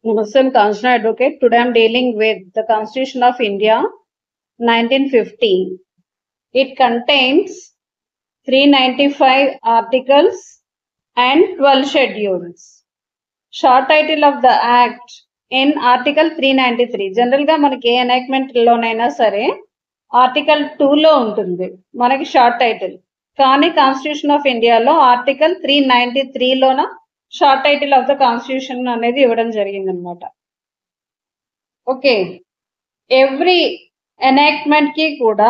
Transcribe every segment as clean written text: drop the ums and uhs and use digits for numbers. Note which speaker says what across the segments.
Speaker 1: Namaste, I'm Kanchana Advocate. Today I'm dealing with the Constitution of India, 1950. It contains 395 articles and 12 schedules. Short title of the Act in Article 393. General గా మనకి ఏ enactment లోనైనా సరే article 2 లో ఉంటుంది మనకి short title. కానీ constitution of ఇండియాలో article 393 లోన short title of the constitution అనేది ఇవ్వడం జరిగింది అనమాట. ఓకే, ఎవ్రీ ఎనాక్ట్మెంట్ కి కూడా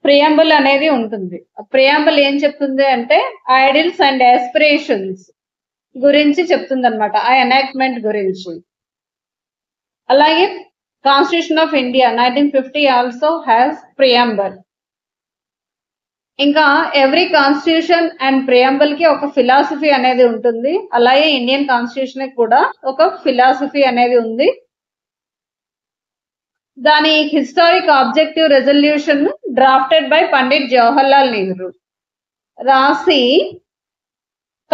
Speaker 1: ప్రియాంబుల్ అనేది ఉంటుంది. ప్రియాంబుల్ ఏం చెప్తుంది అంటే ఐడియల్స్ అండ్ ఆస్పిరేషన్స్ గురించి చెప్తుంది అనమాట, ఆ ఎనాక్ట్మెంట్ గురించి. అలాగే constitution of India 1950 also has preamble. ఇంకా ఎవ్రీ కాన్స్టిట్యూషన్ అండ్ ప్రియాంబుల్ కి ఒక ఫిలాసఫీ అనేది ఉంటుంది. అలాగే ఇండియన్ కాన్స్టిట్యూషన్ కూడా ఒక ఫిలాసఫీ అనేది ఉంది. దాని historic objective resolution drafted by Pandit Jawaharlal Nehru రాసి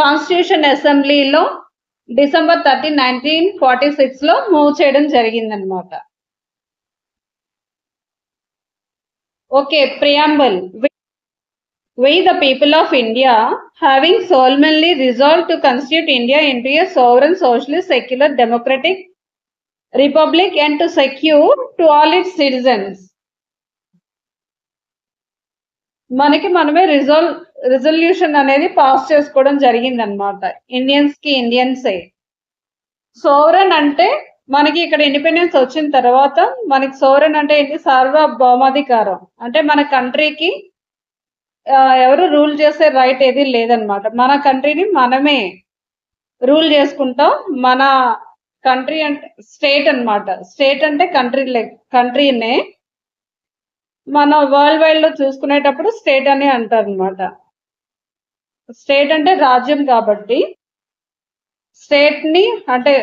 Speaker 1: కాన్స్టిట్యూషన్ అసెంబ్లీలో December 30, 1946 లో మూవ్ చేయడం జరిగిందనమాట. Okay, preamble. We, the people of India, having solemnly resolved to constitute India into a sovereign, socialist, secular, democratic republic and to secure to all its citizens. మనకి మనమే resolution అనేది pass చేసుకోవడం జరిగిందనమాట. ఇండియన్సే. Sovereign అంటే మనకి ఇక్కడ ఇండిపెండెన్స్ వచ్చిన తర్వాత మనకి సోవరెన్ అంటే ఏంటి? సార్వభౌమాధికారం. అంటే మన కంట్రీకి ఎవరు రూల్ చేసే రైట్ ఏది లేదనమాట. మన కంట్రీని మనమే రూల్ చేసుకుంటాం. మన కంట్రీ అంటే స్టేట్ అనమాట. స్టేట్ అంటే కంట్రీనే మన వరల్డ్ వైడ్ లో చూసుకునేటప్పుడు స్టేట్ అని అంటారు అనమాట. స్టేట్ అంటే రాజ్యం కాబట్టి స్టేట్ ని అంటే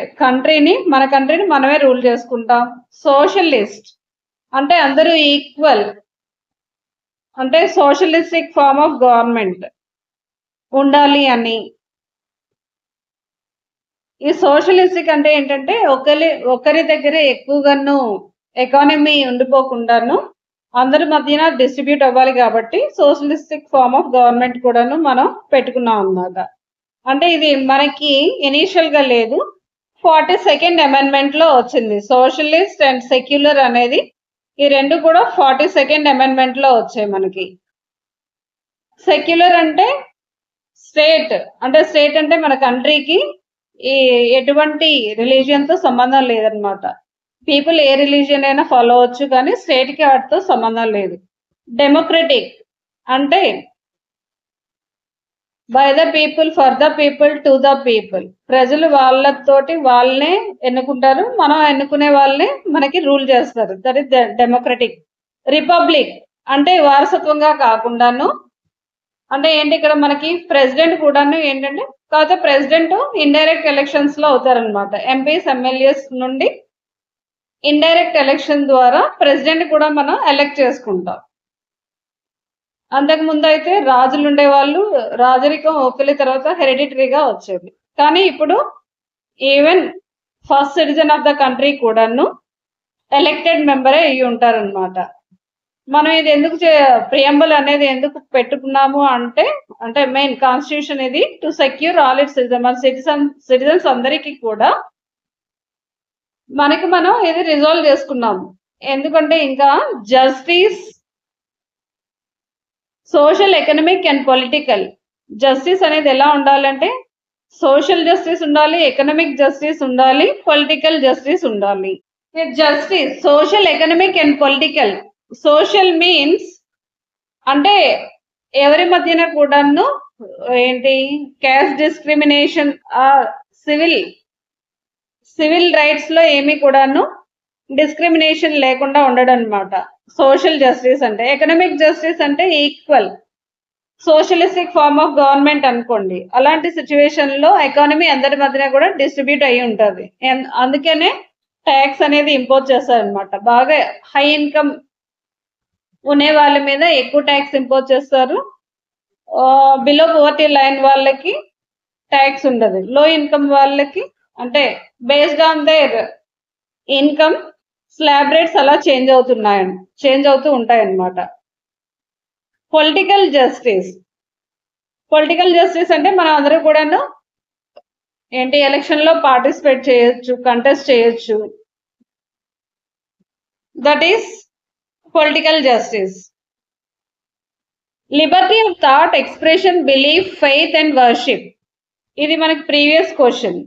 Speaker 1: మన కంట్రీని మనమే రూల్ చేసుకుంటాం. సోషలిస్ట్ అంటే అందరూ ఈక్వల్, అంటే సోషలిస్టిక్ ఫార్మ్ ఆఫ్ గవర్నమెంట్ ఉండాలి అని. ఈ సోషలిస్టిక్ అంటే ఏంటంటే ఒకరి దగ్గర ఎక్కువగాను ఎకానమీ ఉండిపోకుండాను అందరి మధ్యన డిస్ట్రిబ్యూట్ అవ్వాలి కాబట్టి సోషలిస్టిక్ ఫార్మ్ ఆఫ్ గవర్నమెంట్ కూడాను మనం పెట్టుకున్నాం అన్నమాట. అంటే ఇది మనకి ఇనీషియల్ గా లేదు, 42nd అమెండ్మెంట్ లో వచ్చింది. సోషలిస్ట్ అండ్ సెక్యులర్ అనేది ఈ రెండు కూడా 42nd అమెండ్మెంట్ లో వచ్చాయి మనకి. సెక్యులర్ అంటే స్టేట్ అంటే మన కంట్రీకి ఈ ఎటువంటి రిలీజియన్ తో సంబంధం లేదనమాట. పీపుల్ ఏ రిలీజియన్ అయినా ఫాలో అవచ్చు, కానీ స్టేట్ కి వాటితో సంబంధం లేదు. డెమోక్రటిక్ అంటే by the people, for the people, to the people. ప్రజలు వాళ్ళతోటి వాళ్ళనే ఎన్నుకుంటారు, మనం ఎన్నుకునే వాళ్ళని మనకి రూల్ చేస్తారు. That is democratic. రిపబ్లిక్ అంటే వారసత్వంగా కాకుండాను, అంటే ఏంటి ఇక్కడ మనకి ప్రెసిడెంట్ కూడాను ఏంటంటే కాకపోతే ప్రెసిడెంట్ ఇండైరెక్ట్ ఎలక్షన్స్ లో అవుతారనమాట. ఎంపీస్ ఎమ్మెల్యేస్ నుండి ఇండైరెక్ట్ ఎలక్షన్ ద్వారా ప్రెసిడెంట్ కూడా మనం ఎలక్ట్ చేసుకుంటాం. అంతకు ముందు అయితే రాజులు ఉండేవాళ్ళు, రాజరికం ఒకరి తర్వాత హెరిడిటరీగా వచ్చేది. కానీ ఇప్పుడు even first citizen of the country కూడాను ఎలక్టెడ్ మెంబరే అయ్యి ఉంటారనమాట. మనం ఇది ఎందుకు ప్రియంబుల్ అనేది ఎందుకు పెట్టుకున్నాము అంటే మెయిన్ కాన్స్టిట్యూషన్ ఇది to secure all it's citizens అందరికీ కూడా మనం ఇది రిజాల్వ్ చేసుకున్నాము. ఎందుకంటే ఇంకా justice, social, economic and political justice అనేది ఎలా ఉండాలంటే సోషల్ జస్టిస్ ఉండాలి, ఎకనామిక్ జస్టిస్ ఉండాలి, పొలిటికల్ జస్టిస్ ఉండాలి. Justice social, economic and political. Social means అంటే ఎవరి మధ్యన కూడాను ఏంటి క్యాస్ట్ డిస్క్రిమినేషన్, సివిల్ రైట్స్ లో ఏమి కూడాను డిస్క్రిమినేషన్ లేకుండా ఉండడం అనమాట సోషల్ జస్టిస్ అంటే. ఎకనామిక్ జస్టిస్ అంటే equal, socialistic form of government అనుకోండి. అలాంటి సిచ్యువేషన్ లో ఎకానమీ అందరి మధ్యన కూడా డిస్ట్రిబ్యూట్ అయి ఉంటుంది. అందుకనే ట్యాక్స్ అనేది ఇంపోజ్ చేస్తారనమాట. బాగా హై ఇన్కమ్ ఉండే వాళ్ళ మీద ఎక్కువ ట్యాక్స్ ఇంపోజ్ చేస్తారు. బిలో పోవర్టీ లైన్ వాళ్ళకి ట్యాక్స్ ఉండదు, లో ఇన్కమ్ వాళ్ళకి అంటే based on their income slab rates అలా చేంజ్ అవుతూ ఉంటాయి అన్నమాట. పొలిటికల్ జస్టిస్ అంటే మనం అందరూ కూడాను ఏంటి ఎలక్షన్ లో పార్టిసిపేట్ చేయొచ్చు, కంటెస్ట్ చేయొచ్చు. That is political justice. Liberty of thought, expression, belief, faith and worship. ఇది మనకి previous question.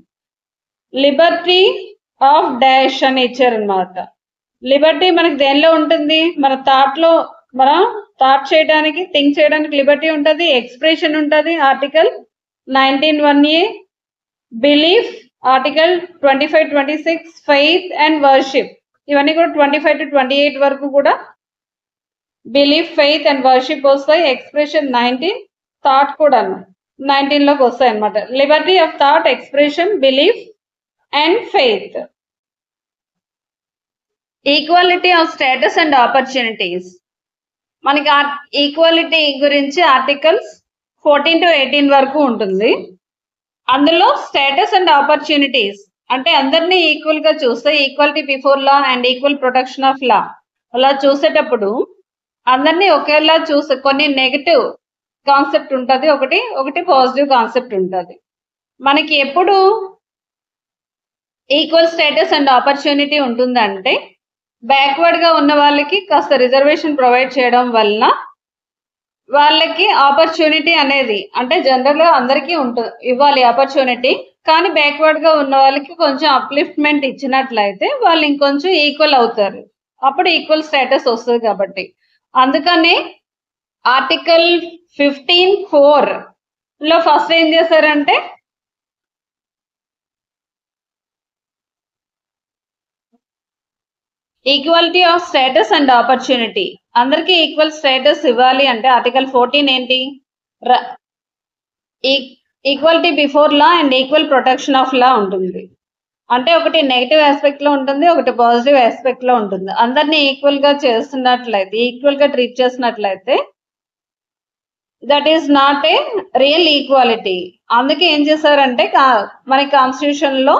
Speaker 1: Liberty of dash అని ఇచ్చారనమాట. లిబర్టీ మనకి దేనిలో ఉంటుంది? మన థాట్ చేయడానికి, థింక్ చేయడానికి లిబర్టీ ఉంటుంది. ఎక్స్ప్రెషన్ ఉంటుంది article 19(1)(a). Belief article 25(26). Faith and worship ఇవన్నీ కూడా 25 to 28 వరకు కూడా బిలీఫ్, ఫెయిత్ అండ్ వర్షిప్ వస్తాయి. ఎక్స్ప్రెషన్ 19, థాట్ కూడా 19 లోకి వస్తాయి అన్నమాట. Liberty of thought, expression, belief and faith. Equality of status and opportunities. మనకి ఈక్వాలిటీ గురించి ఆర్టికల్స్ 14 to 18 వరకు ఉంటుంది. అందులో స్టేటస్ అండ్ ఆపర్చునిటీస్ అంటే అందరినీ ఈక్వల్ గా చూస్తే, equality before law and equal protection of law అలా చూసేటప్పుడు అందరినీ ఒకేలా చూసే కొన్ని నెగటివ్ కాన్సెప్ట్ ఉంటుంది, ఒకటి పాజిటివ్ కాన్సెప్ట్ ఉంటుంది. మనకి ఎప్పుడు ఈక్వల్ స్టేటస్ అండ్ ఆపర్చునిటీ ఉంటుందంటే బ్యాక్వర్డ్ గా ఉన్న వాళ్ళకి కాస్త రిజర్వేషన్ ప్రొవైడ్ చేయడం వలన వాళ్ళకి ఆపర్చునిటీ అనేది, అంటే జనరల్ గా అందరికీ ఇవ్వాలి ఆపర్చునిటీ, కానీ బ్యాక్వర్డ్ గా ఉన్న వాళ్ళకి కొంచెం అప్లిఫ్ట్మెంట్ ఇచ్చినట్లయితే వాళ్ళు ఇంకొంచెం ఈక్వల్ అవుతారు. అప్పుడు ఈక్వల్ స్టేటస్ వస్తుంది. కాబట్టి అందుకనే ఆర్టికల్ 15(4) లో ఫస్ట్ ఏం చేశారంటే equality of status and opportunity, అందరికీ ఈక్వల్ స్టేటస్ ఇవ్వాలి అంటే ఆర్టికల్ 14 ఏంటి? Equality before law and equal protection of law ఉంటుంది. అంటే ఒకటి నెగిటివ్ ఆస్పెక్ట్ లో ఉంటుంది, ఒకటి పాజిటివ్ ఆస్పెక్ట్ లో ఉంటుంది. అందరినీ ఈక్వల్ గా చేస్తున్నట్లయితే, ఈక్వల్ గా ట్రీట్ చేసినట్లయితే that is not a real equality. అందుకే ఏం చేశారంటే మనకి కాన్స్టిట్యూషన్ లో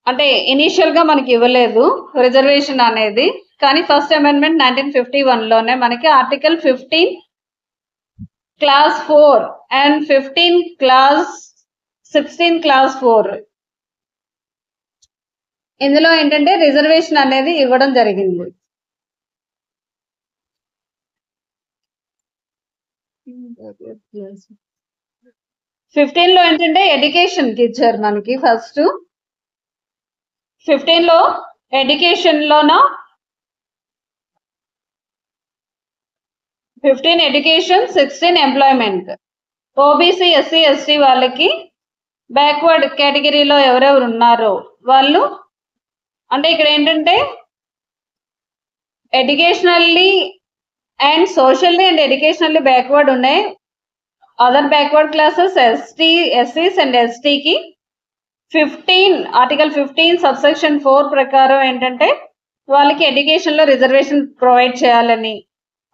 Speaker 1: అంటే ఇనీషియల్ గా మనకి ఇవ్వలేదు రిజర్వేషన్ అనేది, కానీ ఫస్ట్ అమెండ్మెంట్ 1951 లోనే మనకి ఆర్టికల్ 15 క్లాస్ 4 అండ్ 16 క్లాస్ 4 ఇందులో ఏంటంటే రిజర్వేషన్ అనేది ఇవ్వడం జరిగింది. ఫిఫ్టీన్ లో ఏంటంటే ఎడ్యుకేషన్ కి ఇచ్చారు మనకి. ఫస్ట్ 15 లో ఎడ్యుకేషన్ లోన 15 education, 16 employment. OBC, SC, ST వాళ్ళకి బ్యాక్వర్డ్ కేటగిరీలో ఎవరెవరు ఉన్నారో వాళ్ళు, అంటే ఇక్కడ ఏంటంటే educationally and socially and educationally backward ఉన్నాయి. అదర్ బ్యాక్వర్డ్ క్లాసెస్ ఎస్సీస్ అండ్ ఎస్టీకి ఆర్టికల్ 15 సబ్సెక్షన్ 4 ప్రకారం ఏంటంటే వాళ్ళకి ఎడ్యుకేషన్ లో రిజర్వేషన్ ప్రొవైడ్ చేయాలని.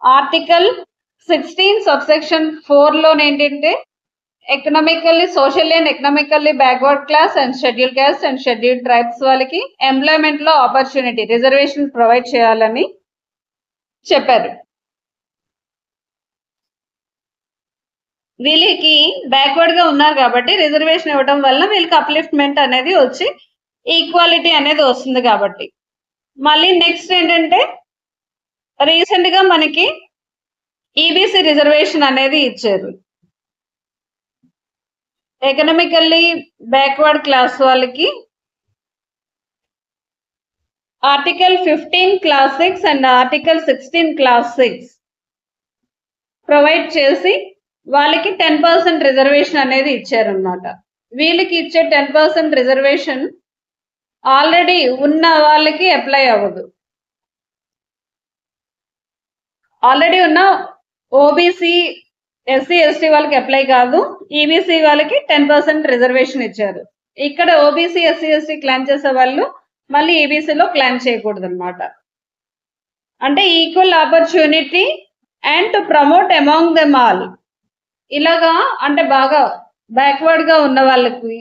Speaker 1: ఆర్టికల్ 16 సబ్సెక్షన్ 4 లోనే ఏంటంటే economically, socially and economically backward class and schedule caste and schedule tribes వాళ్ళకి ఎంప్లాయ్మెంట్ లో ఆపర్చునిటీ రిజర్వేషన్ ప్రొవైడ్ చేయాలని చెప్పారు. వీళ్ళకి బ్యాక్వర్డ్ గా ఉన్నారు కాబట్టి రిజర్వేషన్ ఇవ్వడం వల్ల వీళ్ళకి అప్లిఫ్ట్మెంట్ అనేది వచ్చి ఈక్వాలిటీ అనేది వస్తుంది. కాబట్టి మళ్ళీ నెక్స్ట్ ఏంటంటే రీసెంట్ గా మనకి ఈబీసీ రిజర్వేషన్ అనేది ఇచ్చారు. ఎకనామికల్లీ బ్యాక్వర్డ్ క్లాస్ వాళ్ళకి article 15 class 6 and article 16 class 6 provide చేసి వాళ్ళకి 10% రిజర్వేషన్ అనేది ఇచ్చారనమాట. వీళ్ళకి ఇచ్చే 10% రిజర్వేషన్ ఆల్రెడీ ఉన్న వాళ్ళకి అప్లై అవ్వదు. ఆల్రెడీ ఉన్న ఓబీసీ, ఎస్సీ, ఎస్టీ వాళ్ళకి అప్లై కాదు. ఈబీసీ వాళ్ళకి 10% రిజర్వేషన్ ఇచ్చారు. ఇక్కడ ఓబీసీ, ఎస్సీ, ఎస్టీ క్లైమ్ చేసే వాళ్ళు మళ్ళీ ఈబీసీలో క్లైమ్ చేయకూడదు అనమాట. అంటే equal opportunity and to promote among them all. ఇలాగా అంటే బాగా బ్యాక్వర్డ్ గా ఉన్న వాళ్ళకి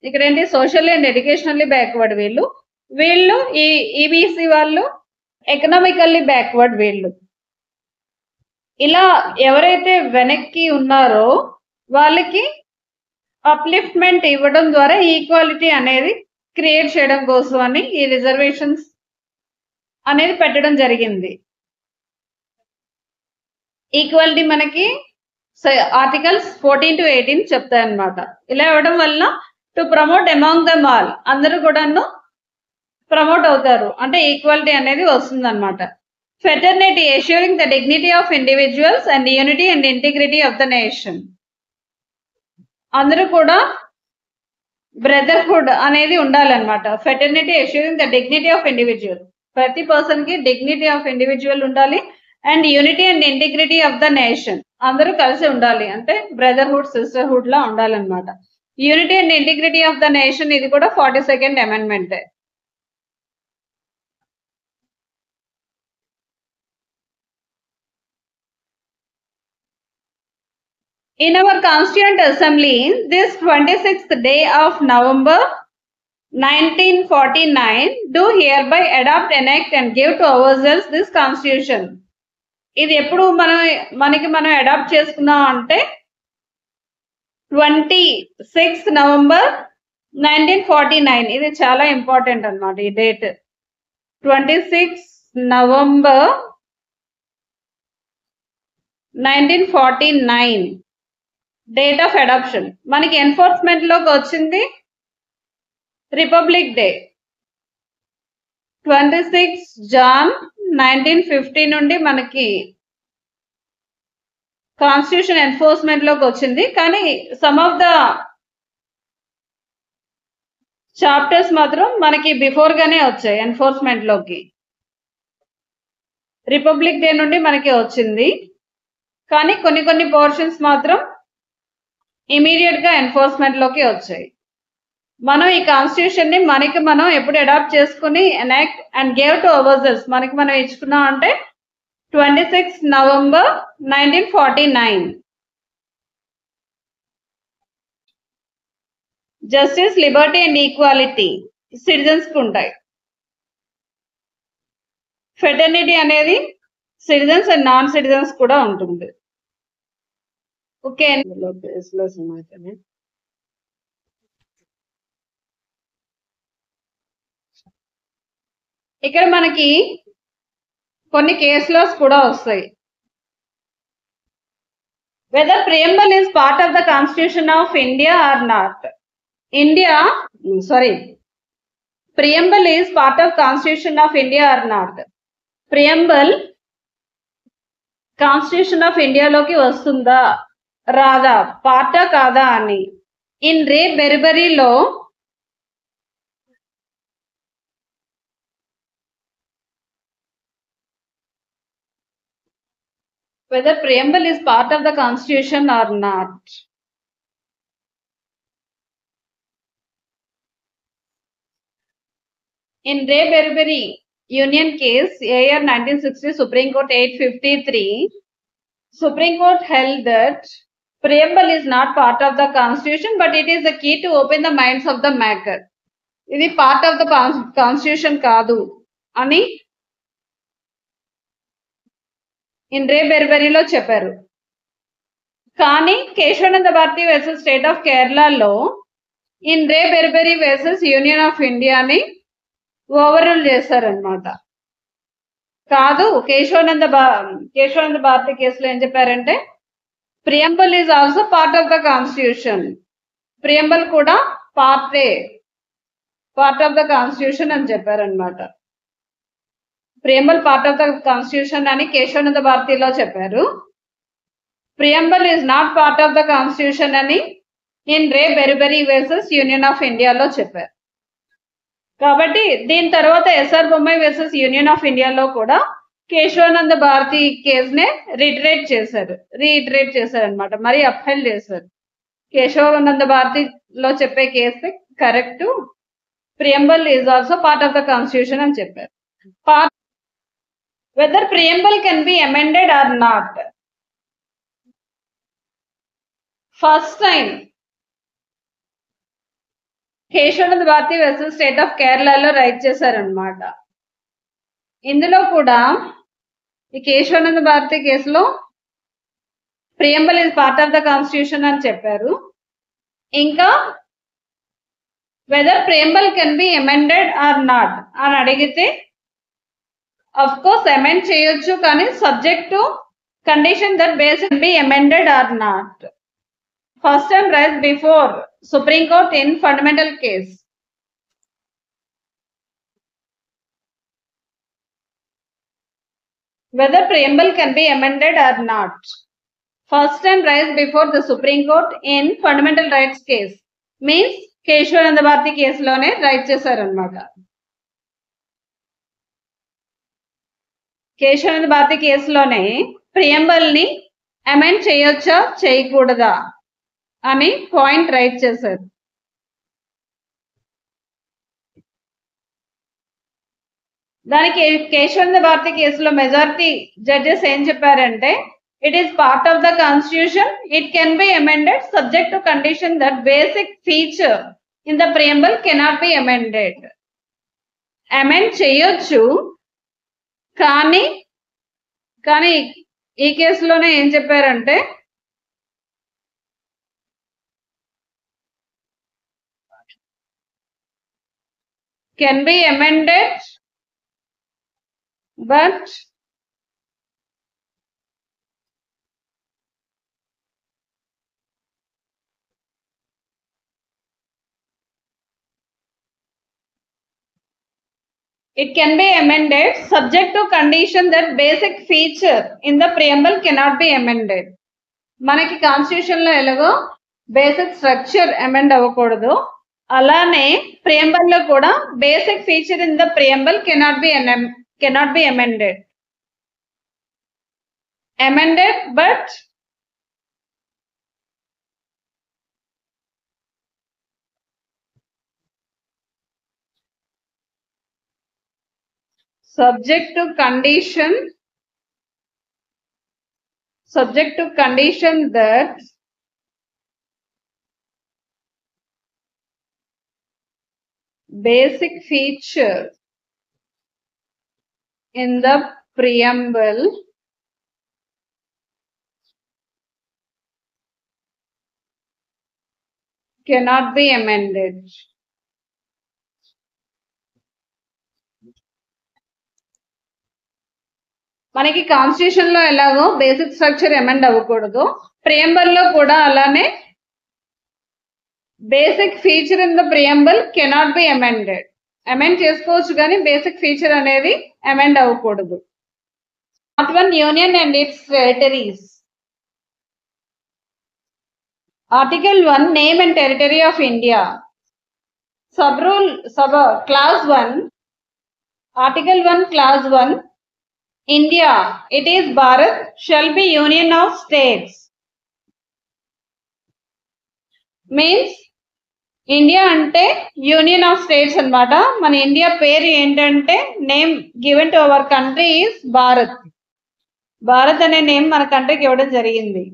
Speaker 1: ఇక్కడ ఏంటి సోషల్లీ అండ్ ఎడ్యుకేషనల్లీ బ్యాక్వర్డ్ వీళ్ళు ఈ ఈబీసీ వాళ్ళు ఎకనామికల్లీ బ్యాక్వర్డ్ వీళ్ళు. ఇలా ఎవరైతే వెనక్కి ఉన్నారో వాళ్ళకి అప్లిఫ్ట్మెంట్ ఇవ్వడం ద్వారా ఈక్వాలిటీ అనేది క్రియేట్ చేయడం కోసం అని ఈ రిజర్వేషన్స్ అనేది పెట్టడం జరిగింది. ఈక్వాలిటీ మనకి ఆర్టికల్స్ 14 to 18 చెప్తాయి అన్నమాట. ఇలా ఇవ్వడం వల్ల to promote among them all, అందరూ కూడాను ప్రమోట్ అవుతారు, అంటే ఈక్వాలిటీ అనేది వస్తుంది అనమాట. Fraternity assuring the dignity of individuals and unity and integrity of the nation. అందరూ కూడా బ్రదర్హుడ్ అనేది ఉండాలన్నమాట. Fraternity assuring the dignity of individual, ప్రతి పర్సన్ కి డిగ్నిటీ ఆఫ్ ఇండివిజువల్ ఉండాలి. And unity and integrity of the nation, అందరూ కలిసి ఉండాలి, అంటే బ్రదర్హుడ్ సిస్టర్హుడ్ లా ఉండాలన్నమాట. Unity and integrity of the nation ఇది కూడా 42nd amendment. In our Constituent Assembly, this 26th day of November 1949, do hereby adopt, enact and give to ourselves this Constitution. ఇది ఎప్పుడు మనం అడాప్ట్ చేసుకున్నాం అంటే 26 November 1949. ఇది చాలా ఇంపార్టెంట్ అన్నమాట ఈ date. 26 November 1949 date of adoption. మనకి ఎన్ఫోర్స్మెంట్ లోకి వచ్చింది రిపబ్లిక్ డే 26 Jan 1950 నుండి మనకి కాన్స్టిట్యూషన్ ఎన్ఫోర్స్మెంట్ లోకి వచ్చింది. కానీ సమ్ ఆఫ్ ద చాప్టర్స్ మాత్రం మనకి బిఫోర్ గానే వచ్చాయి ఎన్ఫోర్స్మెంట్ లోకి. రిపబ్లిక్ డే నుండి మనకి వచ్చింది, కానీ కొన్ని పోర్షన్స్ మాత్రం ఇమీడియట్ గా ఎన్ఫోర్స్మెంట్ లోకి వచ్చాయి. మనం ఈ కాన్స్టిట్యూషన్ ని మనం ఎప్పుడు అడాప్ట్ చేసుకుని enact and gave to ourselves మనం ఇచ్చుకున్నాం అంటే 26 November 1949. Justice, Liberty and equality citizens కు ఉంటాయి. ఫెటర్నిటీ అనేది సిటిజన్స్ అండ్ నాన్ సిటిజన్స్ కూడా ఉంటుంది. ఓకే, ఇక్కడ మనకి కొన్ని కేస్ లాస్ కూడా వస్తాయి. Whether preamble is part of the constitution of India or not. Preamble is part of constitution of India or not. Preamble constitution of ఇండియాలోకి వస్తుందా రాదా, పార్టా కాదా అని. ఇన్ రే బెర్బరీలో whether preamble is part of the constitution or not. In Ray Berbery Union case, year 1960, Supreme Court 853, Supreme Court held that preamble is not part of the constitution, but it is the key to open the minds of the maker. ఇది part of the constitution కాదు అని in re బెర్బరీలో చెప్పారు. కానీ Kesavananda Bharati versus state of కేరళలో in re Berubari versus union of ఇండియాని over rule చేశారనమాట. కాదు, కేశవానంద భారతి కేసులో ఏం చెప్పారంటే preamble is also part of the constitution, preamble కూడా పార్ట్ ఆఫ్ ద కాన్స్టిట్యూషన్ అని చెప్పారనమాట. Preamble part of the constitution అని కేశవానంద భారతిలో చెప్పారు. Preamble is not part of the constitution అని in re Berubari versus union of ఇండియాలో చెప్పారు. కాబట్టి దీని తర్వాత SR Bommai versus union of ఇండియాలో కూడా కేశవానంద భారతి కేసునే రీఇటరేట్ చేశారు అనమాట, మరి అప్హెల్డ్ చేశారు. కేశవానంద భారతిలో చెప్పే case correct, ప్రియంబల్ is also part of the constitution అని చెప్పారు. Whether preamble can be amended or not. First time Kesavananda Bharati versus state of కేరళలో రైట్ చేశారనమాట. ఇందులో కూడా ఈ కేశవానంద భారతి కేసులో preamble is part of the constitution అని చెప్పారు. ఇంకా whether preamble can be amended or not అని అడిగితే అఫ్ కోర్స్ అమెండ్ చేయొచ్చు, కానీ subject to condition that base be amended or not. First time rise before supreme court in fundamental case. Whether preamble can be amended or not. First time raised before the Supreme Court in fundamental rights case. Means Kesavananda Bharati కేసులోనే write చేశారనమాట. కేశవానంద భారతి కేసులోనే ప్రియంబల్ ని amend చేయొచ్చా చేయకూడదా అని point right చేశారు. దానికి కేశవానంద భారతి కేసులో majority judges ఏం చెప్పారంటే, it is part of the constitution, it can be amended subject to condition that basic feature in the ప్రియంబల్ cannot be amended. Amend చేయొచ్చు, కానీ ఈ కేసులోనే ఏం చెప్పారంటే can be amended but it can be amended subject to condition that basic feature in the preamble cannot be amended. మనకి constitution లో ఎలాగో basic structure amend అవ్వకూడదు, అలానే ప్రియంబల్ లో కూడా basic feature in the ప్రియంబల్ cannot be amended but subject to condition that basic feature in the preamble cannot be amended. మనకి constitution లో ఎలాగో బేసిక్ స్ట్రక్చర్ అమెండ్ అవ్వకూడదు, ప్రియంబల్ లో కూడా అలానే basic feature in the ప్రియంబల్ cannot be amended. Amend చేసుకోవచ్చు కానీ basic feature అనేది అమెండ్ అవ్వకూడదు. Part 1 union and it's territories. Article 1 name and territory of India. Class 1 article 1 class 1 India, it is Bharat, shall be union of states. Means India అంటే union of states అన్నమాట. మన India పేరు ఏంటంటే name given to our country is Bharat. Bharat అనే name మన కంట్రీకి ఇవ్వడం జరిగింది.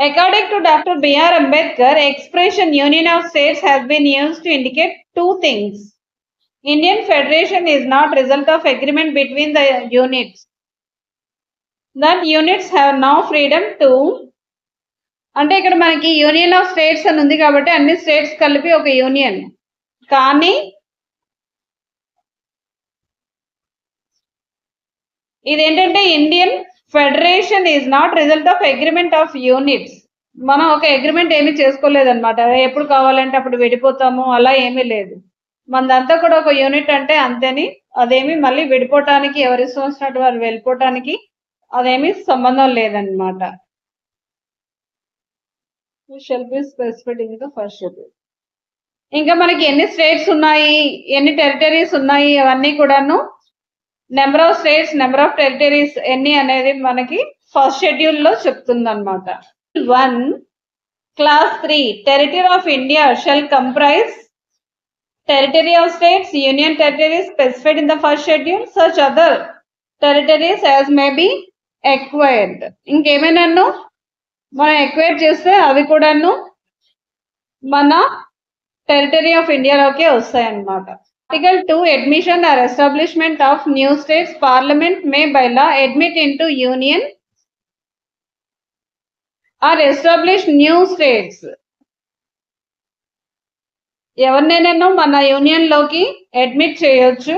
Speaker 1: According to doctor B R Ambedkar, expression union of states has been used to indicate two things. Indian Federation is not result of agreement between the units. That units have now freedom to, అంటే ఇక్కడ మనకి union of states అని ఉంది కాబట్టి అన్ని states కలిపి ఒక union, కానీ ఇదేంటంటే Indian federation is not result of agreement of units. మనం ఒక అగ్రిమెంట్ ఏమీ చేసుకోలేదన్నమాట, ఎప్పుడు కావాలంటే అప్పుడు విడిపోతాము అలా ఏమీ లేదు. మనదంతా కూడా ఒక యూనిట్ అంటే అంతేని, అదేమి మళ్ళీ విడిపోవటానికి ఎవరి ఇష్టం వచ్చినట్టు వారు వెళ్ళిపోవటానికి అదేమి సంబంధం లేదన్నమాట. ఇంకా మనకి ఎన్ని స్టేట్స్ ఉన్నాయి, ఎన్ని టెరిటరీస్ ఉన్నాయి, అవన్నీ కూడాను number of states, number of territories ఎన్ని అనేది మనకి ఫస్ట్ షెడ్యూల్ లో చెప్తుంది అనమాట. 1 class 3 territory of India shell comprise territory of states, union territories specified in the first schedule, such other territories as may be acquired. ఇంకేమైనాను మనం acquire చేస్తే అవి కూడాను మన టెరిటరీ ఆఫ్ ఇండియాలోకి వస్తాయి అన్నమాట. Article 2 admission or establishment of new states. Parliament may by law admit into union or establish new states. ఎవరినైనా మన union లోకి అడ్మిట్ చేయొచ్చు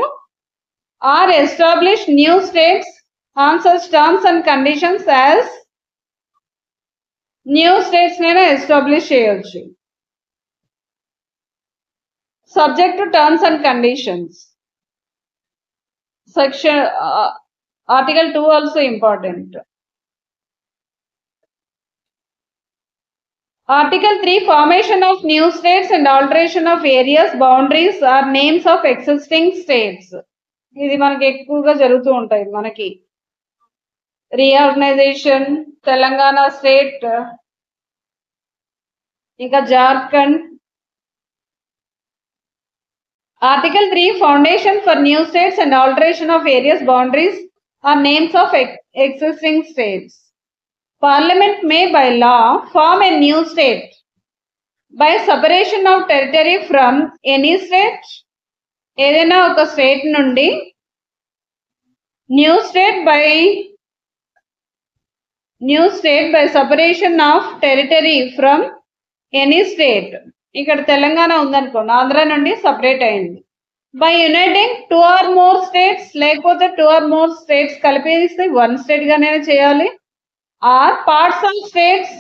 Speaker 1: or establish new states on such terms and conditions as new states నైనా establish చేయొచ్చు subject to terms and conditions. Section article 2 also important. Article 3 formation of new states and alteration of areas boundaries or names of existing states. ఇది మనకి ఎక్కువగా జరుగుతూ ఉంటాయి. మనకి reorganisation Telangana state, ఇంకా Jharkhand. Article 3 foundation for new states and alteration of areas boundaries or names of existing states. Parliament may by law form a new state by separation of territory from any state. ఏదైనా ఒక state నుండి new state by separation of territory from any state. ఇక్కడ తెలంగాణ ఉందనుకోండి, ఆంధ్ర నుండి separate అయింది. By uniting 2 or more states, లేకపోతే 2 or more states కలిపేస్తే 1 state గానే చేయాలి. Or parts of states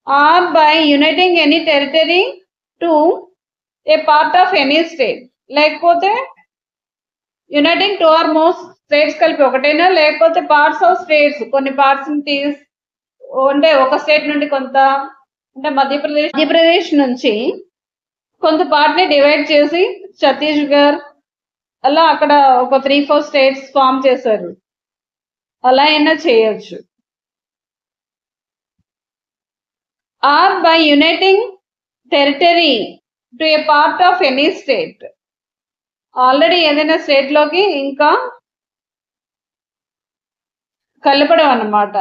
Speaker 1: or by uniting any territory to a part of any state. లేకపోతే uniting 2 or more states కలిపి ఒకటైనా, లేకపోతే పార్ట్స్ ఆఫ్ స్టేట్స్ కొన్ని parts అంటే ఒక స్టేట్ నుండి కొంత, అంటే మధ్యప్రదేశ్ నుంచి కొంత పార్ట్ ని డివైడ్ చేసి ఛత్తీస్గఢ్ అలా అక్కడ ఒక 3-4 స్టేట్స్ ఫామ్ చేశారు. అలా అయినా చేయొచ్చు. Or by uniting territory to a part of any state. Already ఏదైనా స్టేట్ లోకి ఇంకా కలపడం అన్నమాట.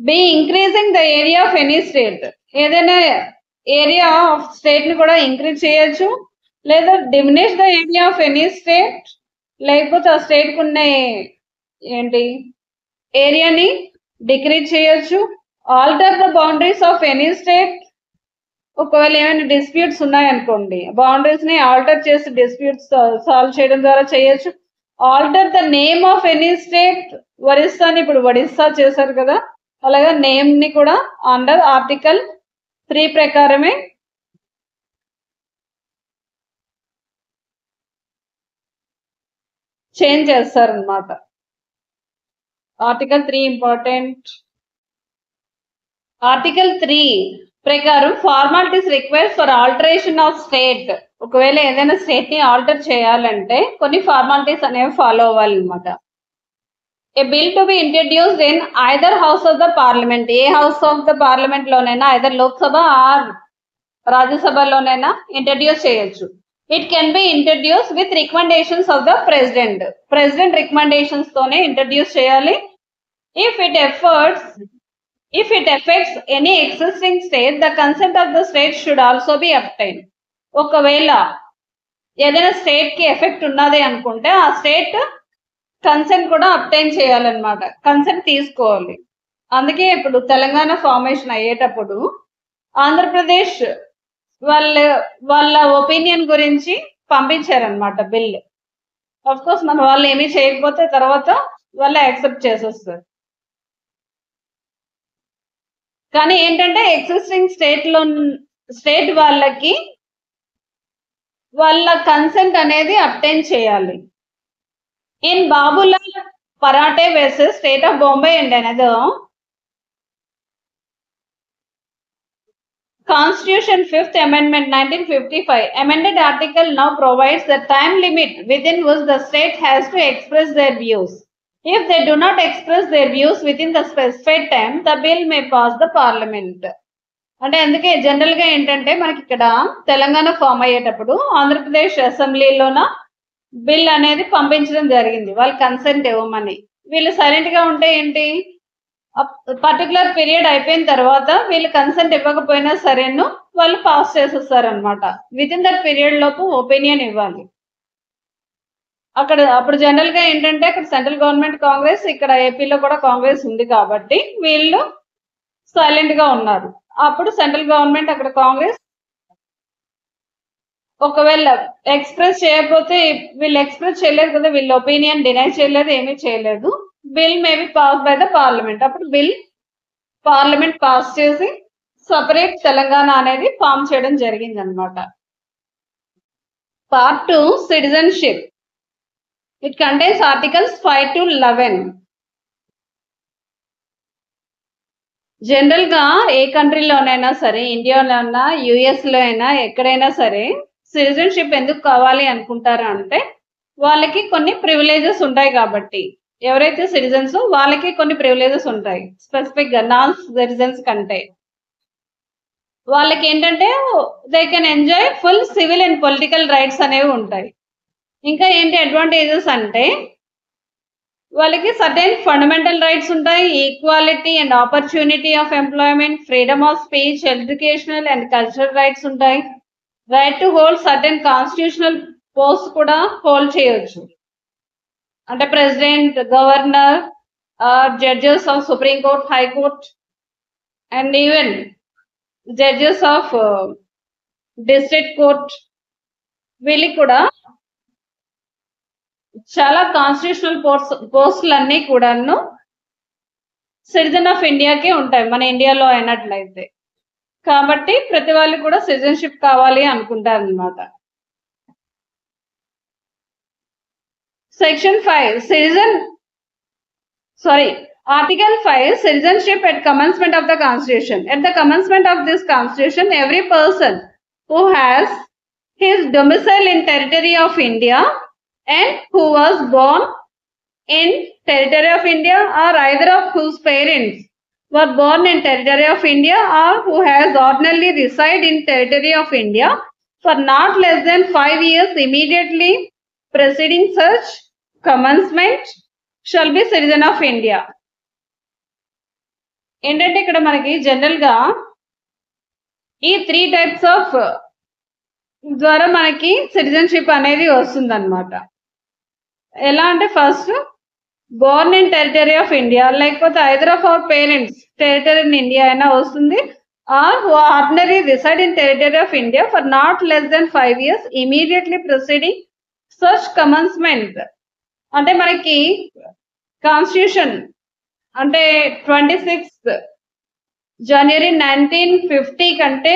Speaker 1: B increasing the area of any state. ఏదైనా ఏరియా ఆఫ్ స్టేట్ ని కూడా ఇంక్రీజ్ చేయొచ్చు, లేదా diminish the area of any state, లేకపోతే ఆ స్టేట్ కు ఉన్న ఏరియాని డిక్రీజ్ చేయొచ్చు. Alter the boundaries of any state. ఒకవేళ ఏమైనా డిస్ప్యూట్స్ ఉన్నాయనుకోండి, బౌండరీస్ ని ఆల్టర్ చేసి డిస్ప్యూట్స్ సాల్వ్ చేయడం ద్వారా చేయొచ్చు. Alter the name of any state. ఒరిస్సాని ఇప్పుడు ఒడిస్సా చేశారు కదా, అలాగే నేమ్ ని కూడా అండర్ ఆర్టికల్ 3 ప్రకారమే చేంజ్ చేస్తారనమాట. Article 3 important. ఆర్టికల్ 3 ప్రకారం formalities required for alteration of state. ఒకవేళ ఏదైనా స్టేట్ ని ఆల్టర్ చేయాలంటే కొన్ని ఫార్మాలిటీస్ అనేవి ఫాలో అవ్వాలన్నమాట. A bill to be introduced in either house of the parliament. A house of the parliament లోనైనా, ఐదర్ లోక్సభ ఆర్ రాజ్యసభలోనైనా ఇంట్రడ్యూస్ చేయొచ్చు. It can be introduce with recommendations of the president. President recommendations తోనే introduce చేయాలి. If it affects any existing state, the consent of the state should also be obtained. ఒకవేళ ఏదైనా state కి effect ఉన్నది అనుకుంటే ఆ స్టేట్ కన్సెంట్ కూడా obtain చేయాలన్నమాట, కన్సెంట్ తీసుకోవాలి. అందుకే ఇప్పుడు తెలంగాణ ఫార్మేషన్ అయ్యేటప్పుడు ఆంధ్రప్రదేశ్ వాళ్ళ ఒపీనియన్ గురించి పంపించారనమాట బిల్. అఫ్ కోర్స్ మన వాళ్ళు ఏమీ చేయకపోతే తర్వాత వాళ్ళు యాక్సెప్ట్ చేసేస్తారు. కానీ ఏంటంటే ఎగ్జిస్టింగ్ స్టేట్ వాళ్ళకి వాళ్ళ కన్సెంట్ అనేది అబ్టైన్ చేయాలి. In Babulal parathe versus state of Bombay and another Constitution 5th Amendment 1955 amended article now provides the time limit within which the state has to express their views. If they do not express their views within the specified time, the bill may pass the parliament. అంటే అందుకే general గా ఏంటంటే మనకి ఇక్కడ Telangana form అయ్యేటప్పుడు Andhra Pradesh అసెంబ్లీలోన bill అనేది పంపించడం జరిగింది, వాళ్ళు కన్సెంట్ ఇవ్వమని. వీళ్ళు సైలెంట్ గా ఉంటే ఏంటి, పర్టికులర్ పీరియడ్ అయిపోయిన తర్వాత వీళ్ళు కన్సెంట్ ఇవ్వకపోయినా సరేను వాళ్ళు పాస్ చేసేస్తారనమాట. విత్ ఇన్ దట్ పీరియడ్ లోపు ఒపీనియన్ ఇవ్వాలి. అప్పుడు జనరల్ గా ఏంటంటే అక్కడ సెంట్రల్ గవర్నమెంట్ కాంగ్రెస్, ఇక్కడ ఏపీలో కూడా కాంగ్రెస్ ఉంది కాబట్టి వీళ్ళు సైలెంట్ గా ఉన్నారు. అప్పుడు సెంట్రల్ గవర్నమెంట్ అక్కడ కాంగ్రెస్ ఒకవేళ ఎక్స్ప్రెస్ చేయకపోతే వీళ్ళు ఎక్స్ప్రెస్ చేయలేదు కదా, వీళ్ళ ఒపీనియన్ డినై చేయలేదు, ఏమీ చేయలేదు. Bill may be pass by the parliament. అప్పుడు బిల్ పార్లమెంట్ పాస్ చేసి సపరేట్ తెలంగాణ అనేది ఫామ్ చేయడం జరిగింది అనమాట. Part 2 citizenship. It contains articles 5 to 11. General గా ఏ కంట్రీలోనైనా సరే, ఇండియాలో అయినా యుఎస్ లో అయినా ఎక్కడైనా సరే సిటిజన్షిప్ ఎందుకు కావాలి అనుకుంటారు అంటే వాళ్ళకి కొన్ని ప్రివిలేజెస్ ఉంటాయి కాబట్టి. ఎవరైతే సిటిజన్స్ వాళ్ళకి కొన్ని ప్రివిలేజెస్ ఉంటాయి స్పెసిఫిక్ గా నాన్ సిటిజన్స్ కంటే. వాళ్ళకి ఏంటంటే they can enjoy full civil and political rights అనేవి ఉంటాయి. ఇంకా ఏంటి అడ్వాంటేజెస్ అంటే వాళ్ళకి సర్టెన్ ఫండమెంటల్ రైట్స్ ఉంటాయి. Equality and opportunity of employment, freedom of speech, educational and cultural rights ఉంటాయి. Right to hold certain constitutional post కూడా హోల్డ్ చేయొచ్చు. అంటే president, governor, judges of supreme court, high court and even judges of district court, వీళ్ళకి కూడా చాలా constitutional పోస్టులు అన్ని కూడాను సిటిజన్ ఆఫ్ ఇండియాకే ఉంటాయి మన ఇండియాలో అయినట్లయితే. కాబట్టి ప్రతి వాళ్ళు కూడా సిటిజన్షిప్ కావాలి అనుకుంటారు అనమాట. Section 5 Article 5 Citizenship at commencement of the Constitution. At the commencement of this Constitution, every person who has his domicile in territory of India and who was born in territory of India, or either of whose parents were born in territory of India, or who has ordinarily reside in territory of India for not less than 5 years immediately preceding such commencement shall be citizen of India. ఏంటంటే ఇక్కడ మనకి general గా ఈ 3 types of ద్వారా మనకి citizenship అనేది వస్తుంది అనమాట. ఎలా అంటే first born in territory of India, లేకపోతే either of our parents territory in India అయినా వస్తుంది, or who ordinary reside in territory of India for not less than 5 years immediately proceeding such commencement. అంటే మనకి కాన్స్టిట్యూషన్ అంటే 26 జనవరి 1950 కంటే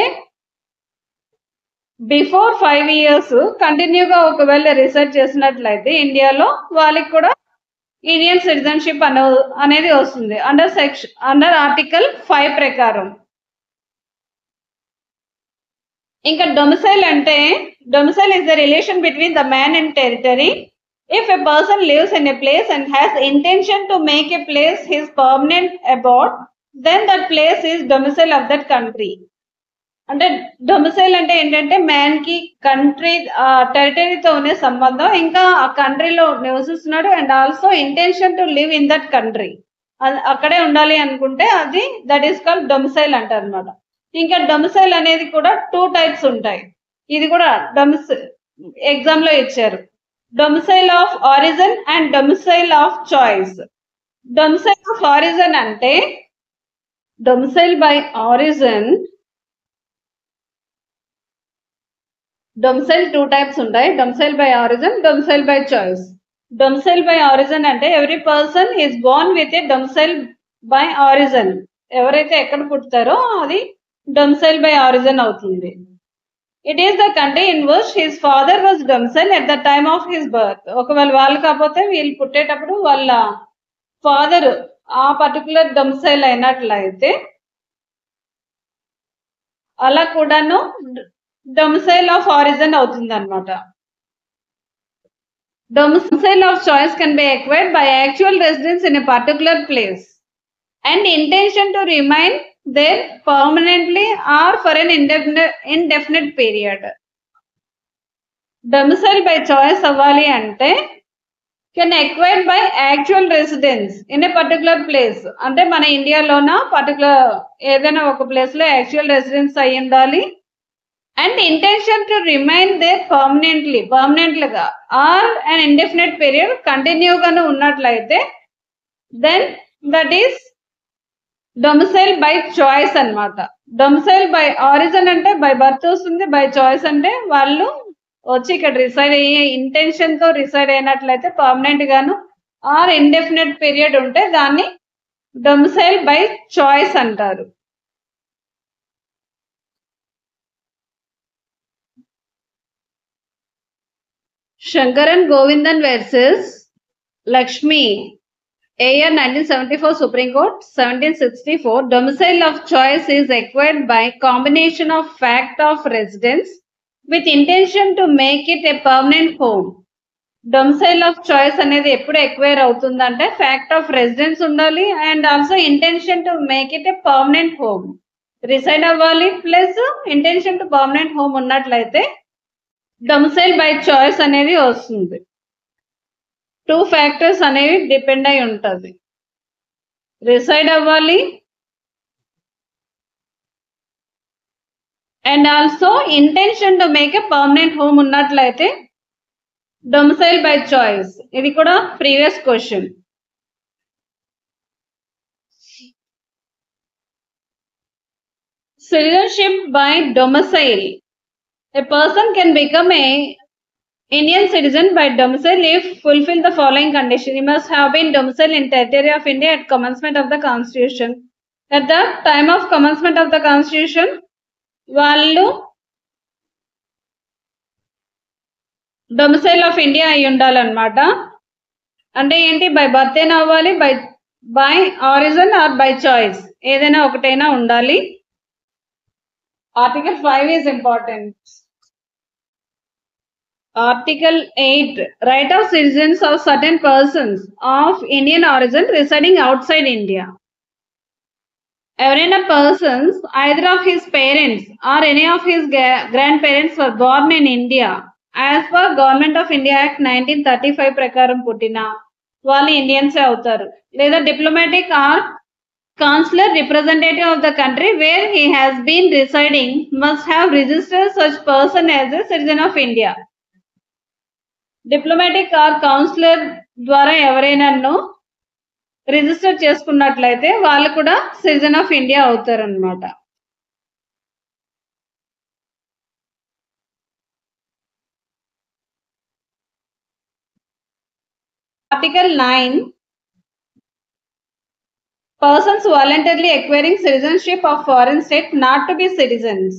Speaker 1: before 5 years కంటిన్యూగా ఒకవేళ research చేసినట్లయితే ఇండియాలో వాళ్ళకి కూడా ఇండియన్ సిటిజన్షిప్ అనేది వస్తుంది అండర్ ఆర్టికల్ 5 ప్రకారం. ఇంకా డొమిసైల్ అంటే domicile is the relation between the man and territory. If a person lives in a place and has intention to make a place his permanent abode, then that place is domicile of that country. అంటే domicile అంటే ఏంటంటే man కి country టెరిటరీతో ఉండే సంబంధం, ఇంకా ఆ కంట్రీలో నివసిస్తున్నాడు and also intention to live in that country, అక్కడే ఉండాలి అనుకుంటే అది దట్ ఈస్ కాల్డ్ డొమిసైల్ అంటారు అనమాట. ఇంకా డొమిసైల్ అనేది కూడా 2 types ఉంటాయి. ఇది కూడా ఎగ్జామ్ లో ఇచ్చారు. Domicile of origin and domicile of choice. Domicile of origin అంటే domicile by origin, domicile 2 types ఉంటాయి, domicile by origin, domicile by choice. Domicile by origin అంటే every person is born with a domicile by origin. ఎవరైతే ఎక్కడ పుడతారో అది domicile by origin అవుతుంది. It is the country in which his father was domiciled at the time of his birth. ఒకవేళ వాళ్ళు కాకపోతే వీళ్ళు పుట్టేటప్పుడు వాళ్ళ ఫాదర్ ఆ పర్టికులర్ డొమిసైల్ అయినట్లయితే అలా కూడాను డొమిసైల్ ఆఫ్ ఆరిజిన్ అవుతుంది అనమాట. Domicile of choice can be acquired by actual residence in a particular place and intention to remain there permanently or for an indefinite period. Domicile by choice అవ్వాలి అంటే can acquired by actual residence in a particular place. అంటే మన ఇండియాలోన particular ఏదైనా ఒక place లో actual residence అయి ఉండాలి. And intention to remain there పర్మనెంట్లీగా ఆర్ అండ్ ఇండెఫినెట్ పీరియడ్ కంటిన్యూగానే ఉన్నట్లయితే then that is domicile by choice అన్నమాట. డొమిసైల్ బై ఆరిజిన్ అంటే బై బర్త్ వస్తుంది, బై చాయిస్ అంటే వాళ్ళు వచ్చి ఇక్కడ రిసైడ్ అయ్యే ఇంటెన్షన్ తో రిసైడ్ అయినట్లయితే పర్మనెంట్ గాను ఆర్ ఇండెఫినెట్ పీరియడ్ ఉంటే దాన్ని డొమిసైల్ బై చాయిస్ అంటారు. Shankaran Govindan versus Lakshmi, year 1974 Supreme Court, 1764. Domicile of choice is acquired by combination of fact of residence with intention to make it a permanent home. Domicile of choice అనేది ఎప్పుడు acquire అవుతుందంటే fact of residence ఉండాలి and also intention to make it a permanent home, reside అవ్వాలి plus intention to permanent home ఉన్నట్లయితే domicile by choice అనేది వస్తుంది. 2 factors అనేవి depend అయి ఉంటుంది. రిసైడ్ అవ్వాలి and also intention to make a permanent home ఉన్నట్లయితే డొమిసైల్ బై చాయిస్. ఇది కూడా previous question. Citizenship by domicile. A person can become a Indian citizen by domicile if fulfill the following condition. He must have been domiciled in territory of India at commencement of the constitution. At the time of commencement of the constitution, వాళ్ళు domicile of India అయి ఉండాలన్నమాట. అంటే ఏంటి, by birth అయినా అవ్వాలి, by origin or by choice ఏదైనా ఒకటైనా ఉండాలి. Article 5 is important. Article 8, right of citizens of certain persons of Indian origin residing outside India. Every persons, either of his parents or any of his grandparents were born in India. As per Government of India Act 1935 ప్రకారం పుట్టిన వాళ్ళు ఇండియన్సే అవుతారు. లేదా diplomatic or consular representative of the country where he has been residing must have registered such person as a citizen of India. Diplomatic or councillor ద్వారా ఎవరైనాను register చేసుకున్నట్లయితే వాళ్ళు కూడా సిటిజన్ ఆఫ్ ఇండియా అవుతారన్నమాట. Article 9, persons voluntarily acquiring citizenship of foreign state not to be citizens.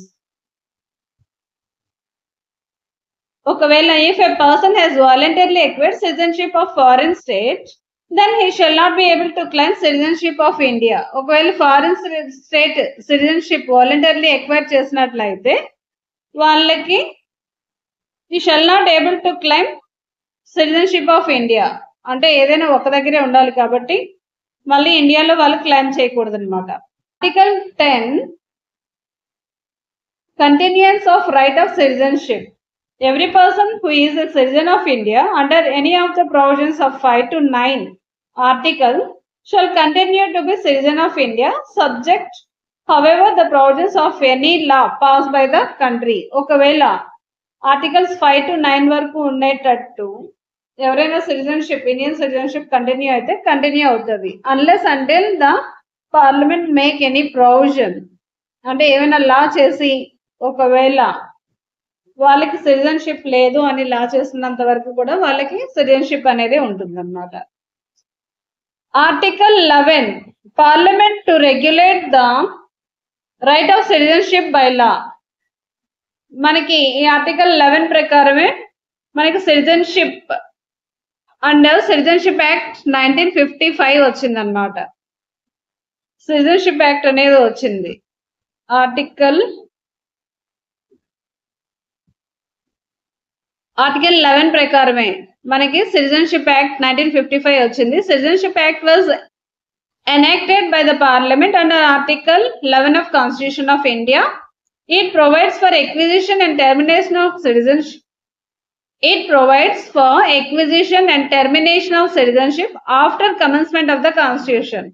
Speaker 1: ఒకవేళ if a person has voluntarily acquired citizenship of foreign state, then he shall not be able to claim citizenship of India. ఒకవేళ foreign state citizenship voluntarily acquire చేసినట్లయితే వాళ్ళకి he shall not able to claim citizenship of India. అంటే ఏదైనా ఒక దగ్గరే ఉండాలి కాబట్టి మళ్ళీ ఇండియాలో వాళ్ళు క్లెయిమ్ చేయకూడదు అనమాట. Article 10, continuance of right of citizenship. Every person who is a citizen of India under any of the provisions of 5 to 9 article shall continue to be citizen of India subject however the provisions of any law passed by the country. ఒకవేళ articles 5 to 9 వరకు ఉండేటట్టు ఎవరైనా citizenship Indian citizenship continue అయితే continue అవుతుంది unless until the parliament make any provision. అంటే ఏమైనా లా చేసి ఒకవేళ వాళ్ళకి సిటిజన్షిప్ లేదు అని లా చేసినంత వరకు కూడా వాళ్ళకి సిటిజన్షిప్ అనేది ఉంటుంది అన్నమాట. Article 11, parliament to regulate the right of citizenship by law. మనకి ఈ ఆర్టికల్ 11 ప్రకారమే మనకి సిటిజన్షిప్ అండర్ సిటిజన్షిప్ యాక్ట్ 1955 వచ్చిందన్నమాట. సిటిజన్షిప్ యాక్ట్ అనేది వచ్చింది. ఆర్టికల్ 11 ప్రకారమే మనకి సిటిజన్షిప్ యాక్ట్ 1955 వచ్చింది. Citizenship act was enacted by the parliament under article 11 of Constitution of India. It provides for acquisition and termination of citizenship It provides for acquisition and termination of citizenship after commencement of the constitution.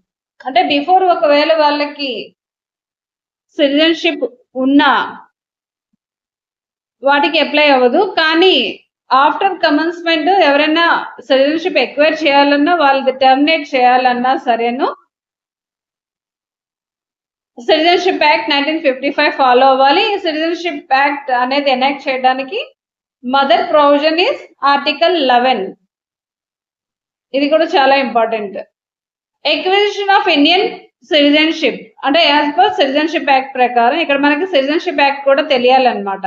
Speaker 1: అంటే before ఒకవేళ వాళ్ళకి citizenship ఉన్నా వాటికి apply అవ్వదు, కానీ after commencement ఎవరైనా citizenship acquire చేయాలన్నా వాళ్ళది టర్మినేట్ చేయాలన్నా సరేను సిటిజన్షిప్ యాక్ట్ 1955 ఫాలో అవ్వాలి. సిటిజన్షిప్ యాక్ట్ అనేది ఎనాక్ట్ చేయడానికి మదర్ ప్రొవిజన్ ఇస్ ఆర్టికల్ 11. ఇది కూడా చాలా important. Acquisition of Indian citizenship అంటే యాజ్ పర్ సిటిజన్షిప్ యాక్ట్ ప్రకారం ఇక్కడ మనకి సిటిజన్షిప్ యాక్ట్ కూడా తెలియాలన్నమాట.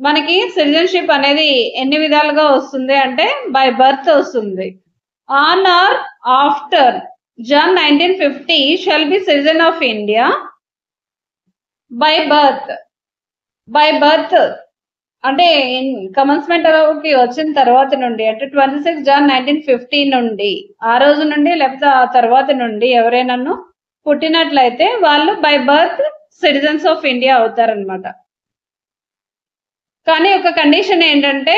Speaker 1: మనకి సిటిజన్షిప్ అనేది ఎన్ని విధాలుగా వస్తుంది అంటే బై బర్త్ వస్తుంది. On or after Jan 1950 shall be citizen of India by birth. By birth అంటే కమెన్స్మెంట్ కి వచ్చిన తర్వాత నుండి అంటే 26 Jan 1950 నుండి ఆ రోజు నుండి లేకపోతే ఆ తర్వాత నుండి ఎవరైనా పుట్టినట్లయితే వాళ్ళు by birth citizens of India అవుతారనమాట. కానీ ఒక కండిషన్ ఏంటంటే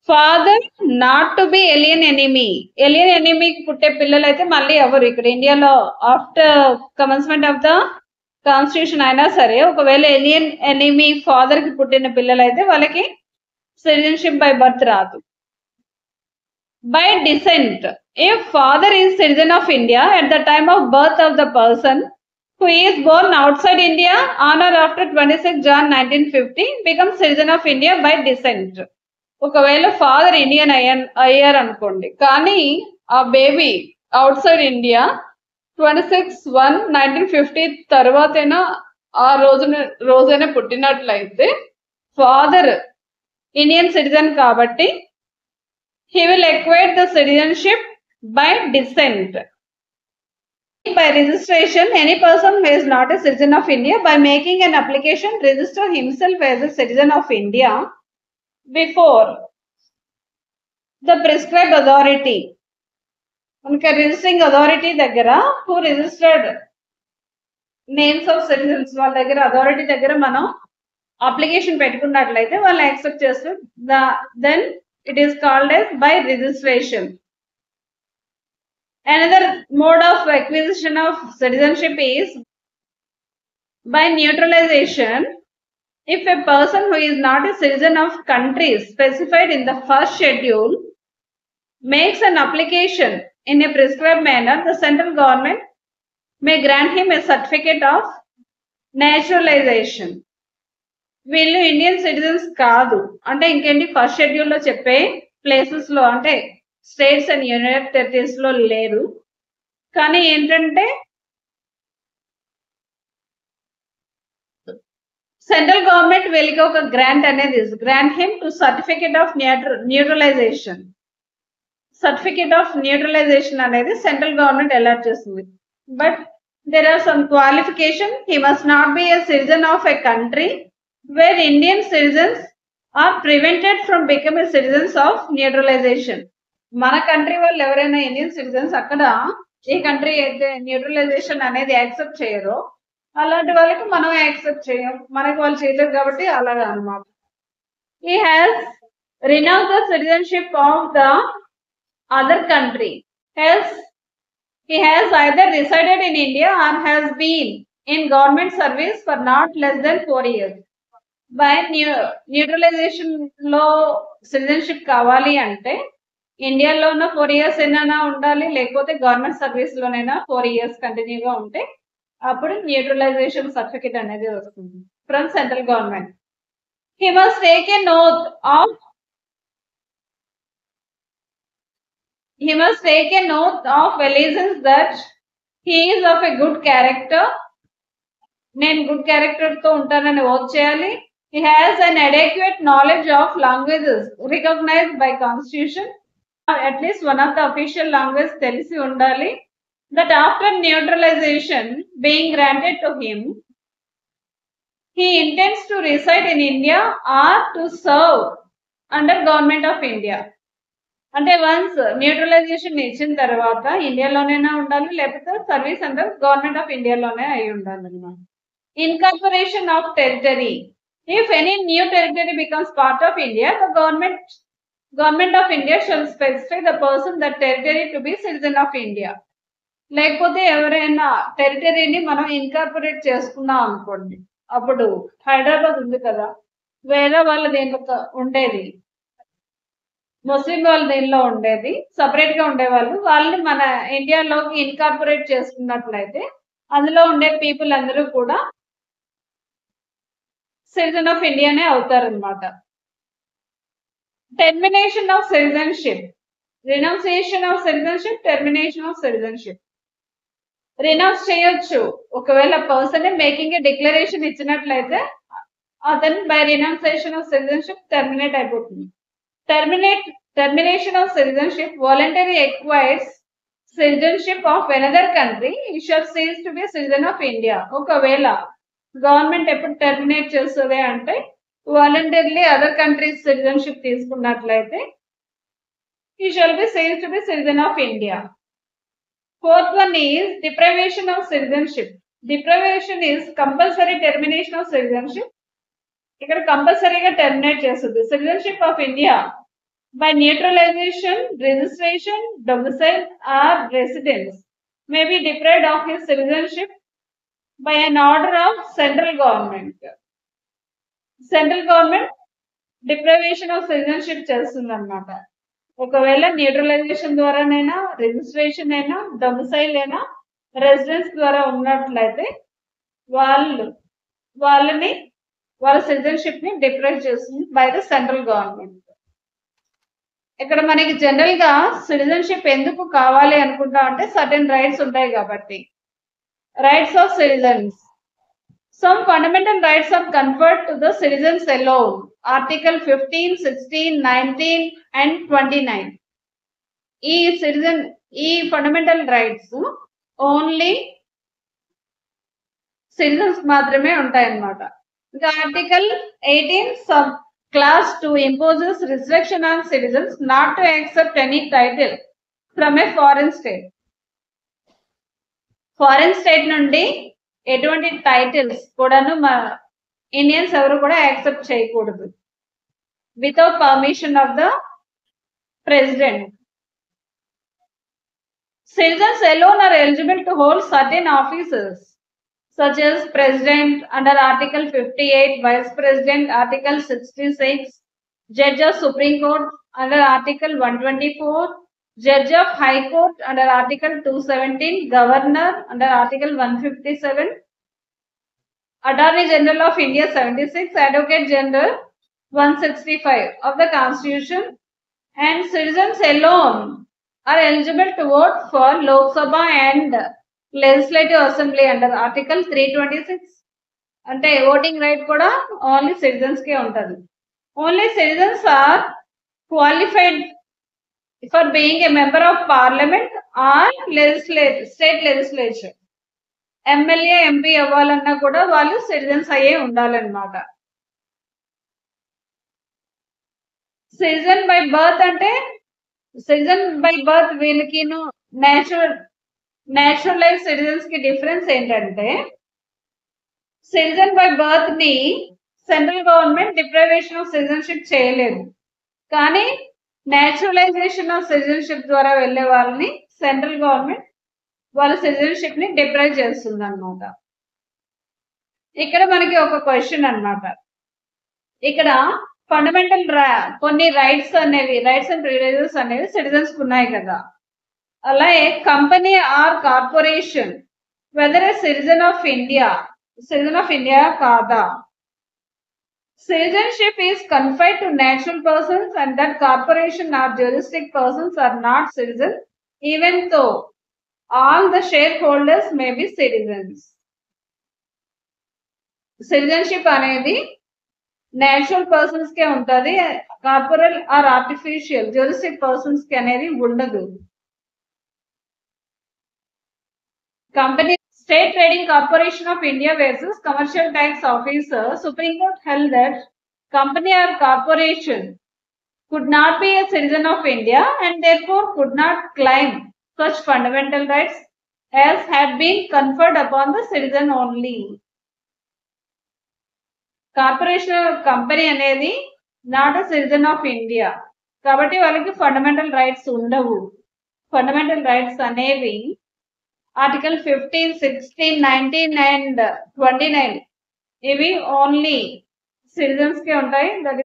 Speaker 1: father not to be alien enemy. Alien ఎనిమీకి పుట్టే పిల్లలు అయితే మళ్ళీ ఎవరు ఇక్కడ ఇండియాలో after commencement of the constitution అయినా సరే ఒకవేళ ఎలియన్ ఎనిమీ ఫాదర్ కి పుట్టిన పిల్లలు అయితే వాళ్ళకి సిటిజన్షిప్ బై బర్త్ రాదు. By descent if father is citizen of India at the time of birth of the person who is born outside India on or after 26 Jan 1950 becomes citizen of India by descent. ఒకవేళ father Indian అయ్యారు అనుకోండి, కానీ ఆ baby out side India 26/1/1950 తర్వాతైనా ఆ రోజైనా పుట్టినట్లయితే father Indian citizen కాబట్టి he will acquire the citizenship by descent. By registration, any person who is not a citizen of India by making an application register himself as a citizen of India before the prescribed authority. Unka registering authority daggara who registered names of citizens వాళ్ళ దగ్గర authority దగ్గర మనం application పెట్టుకున్నట్లయితే వాళ్ళు accept చేస్తారు. then it is called as by registration. Another mode of acquisition of citizenship is by neutralization. If a person who is not a citizen of countries specified in the first schedule makes an application in a prescribed manner, the central government may grant him a certificate of naturalization. వీళ్ళు Indian citizens కాదు అంటే ఇంకేంటి first schedule లో చెప్పే places లో అంటే states and union territories లో లేరు, కానీ ఏంటంటే సెంట్రల్ గవర్నమెంట్ వీళ్ళకి ఒక గ్రాంట్ అనేది grant him to certificate of neutralization. Certificate of neutralization అనేది సెంట్రల్ గవర్నమెంట్ అలాట్ చేస్తుంది. But there are some qualification. He must not be a citizen of a country where Indian citizens are prevented from become a citizens of neutralization. మన country వాళ్ళు ఎవరైనా Indian citizens అక్కడ ఏ country అయితే neutralization అనేది accept చేయరో అలాంటి వాళ్ళకి మనం యాక్సెప్ట్ చేయం, మనకి వాళ్ళు చేయలేదు కాబట్టి అలాగా అన్నమాట. He has renounced the citizenship of the other country. He has either resided in India or has been in government service for not less than 4 years. By neutralisation లో సిటిజన్షిప్ కావాలి అంటే ఇండియాలోనూ 4 years అయినా ఉండాలి, లేకపోతే గవర్నమెంట్ సర్వీస్ లోనైనా 4 years కంటిన్యూగా ఉంటే అప్పుడు న్యూట్రలైజేషన్ సర్టిఫికేట్ అనేది వస్తుంది from central government. He must take an oath of allegiance that he is of a good character. నేను గుడ్ క్యారెక్టర్ తో ఉంటానని ఓత్ చేయాలి. He has an adequate knowledge of languages recognized by constitution. At least one of the official language తెలిసి ఉండాలి. That after neutralization being granted to him, he intends to reside in India or to serve under government of India. అంటే once neutralisation ఇచ్చిన తర్వాత ఇండియాలోనైనా ఉండాలి, లేకపోతే service under government of ఇండియాలోనే అయి ఉండాలి అన్నమాట. Incorporation of territory. If any new territory becomes part of India, the government Government of India shall specify the person that territory to be citizen of India. లేకపోతే ఎవరైనా టెరిటరీని మనం incorporate చేసుకున్నాం అనుకోండి, అప్పుడు హైదరాబాద్ ఉంది కదా, వేరే వాళ్ళ దీంట్లో ఉండేది, ముస్లిం వాళ్ళ దీనిలో ఉండేది, సపరేట్ గా ఉండేవాళ్ళు, వాళ్ళని మన ఇండియాలోకి ఇన్కార్పొరేట్ చేసుకున్నట్లయితే అందులో ఉండే పీపుల్ అందరూ కూడా సిటిజన్ ఆఫ్ ఇండియానే అవుతారనమాట. Termination of citizenship, renunciation of citizenship, termination of citizenship. Renounce చేయొచ్చు ఒకవేళ పర్సన్ మేకింగ్ ఏ డిక్లరేషన్ ఇచ్చినట్లయితే అతను by renunciation of citizenship terminate అయిపోతుంది. Termination of citizenship, voluntary acquires citizenship of another country, he shall cease to be citizen of India. ఒకవేళ government ఎప్పుడు terminate చేస్తుంది అంటే voluntarily other countries citizenship తీసుకున్నట్లయితే he shall be cease to be citizen of India. Fourth one is deprivation of citizenship. Deprivation is compulsory termination of citizenship. ఇక్కడ కంపల్సరీగా terminate చేస్తుంది. Citizenship of India by neutralization, registration, domicile or residence may be deprived of his citizenship by an order of central government. Central government deprivation of citizenship చేస్తుంది అన్నమాట. ఒకవేళ neutralization ద్వారానైనా, registration అయినా, domicile అయినా, residence ద్వారా ఉన్నట్లయితే వాళ్ళని వాళ్ళ సిటిజన్షిప్ ని డిప్రైవ్ చేస్తుంది బై ద సెంట్రల్ గవర్నమెంట్. ఇక్కడ మనకి జనరల్ గా సిటిజన్షిప్ ఎందుకు కావాలి అనుకుంటా అంటే సర్టెన్ రైట్స్ ఉంటాయి కాబట్టి. Rights of citizens. Some fundamental rights are conferred to the citizens alone. Article 15, 16, 19 and 29. ఈ ఫండమెంటల్ రైట్స్ ఓన్లీ సిటిజన్స్ మాత్రమే ఉంటాయన్నమాట. ఇంకా article 18 sub class 2 imposes restriction on citizens not to accept any title from a foreign state. Foreign state నుండి ఎటువంటి titles కూడాను Indians ఎవరు కూడా accept చేయకూడదు without permission of the president. Citizens alone are eligible to hold certain offices such as President under Article 58, Vice President Article 66, Judge of Supreme Court under Article 124, Judge of High Court under Article 217, Governor under Article 157, Attorney General of India 76, Advocate General 165 of the Constitution, and citizens alone are eligible to vote for Lok Sabha and Legislative Assembly under Article 326. అంటే voting right కూడా only citizens కే ఉంటుంది. Only citizens are qualified for being a member of parliament or state legislature. MLA, MP అవ్వాలన్నా కూడా వాళ్ళు citizens అయ్యే ఉండాలన్నమాట. Citizen by birth అంటే సిటిజన్ బై బర్త్ వీళ్ళకి నేచురలైజ్ సిటిజన్స్ కి డిఫరెన్స్ ఏంటంటే సిటిజన్ బై బర్త్ ని central government deprivation of citizenship చేయలేదు, కానీ నేచురలైజేషన్ ఆఫ్ సిటిజన్షిప్ ద్వారా వెళ్లే వాళ్ళని సెంట్రల్ గవర్నమెంట్ వాళ్ళ సిటిజన్షిప్ ని డిప్రైవ్ చేస్తుంది అన్నమాట. ఇక్కడ మనకి ఒక క్వశ్చన్ అన్నమాట. ఇక్కడ ఫండమెంటల్ కొన్ని రైట్స్ అండ్ ప్రివిలేజెస్ అనేవి సిటిజన్స్ కు ఉన్నాయి కదా. అలాగే company or corporation whether a citizen of India కాదా. Citizenship is conferred to natural persons and that corporation or juristic persons are not citizens even though all the shareholders may be citizens. Citizenship అనేది natural persons కే ఉంటుంది, corporate are artificial జ్యూరిస్టిక్ persons కి అనేది ఉండదు. Company State Trading Corporation of India versus Commercial Tax Officer, Supreme Court held that company or corporation could not be a citizen of India and therefore could not claim such fundamental rights as had been conferred upon the citizen only. Corporation or company అనేది not a citizen of India. కాబట్టి వాళ్ళకి fundamental rights ఉండవు. Fundamental rights అనేవి article 15, 16, 19 and 29 ఇవి only citizens కే ఉంటాయి. That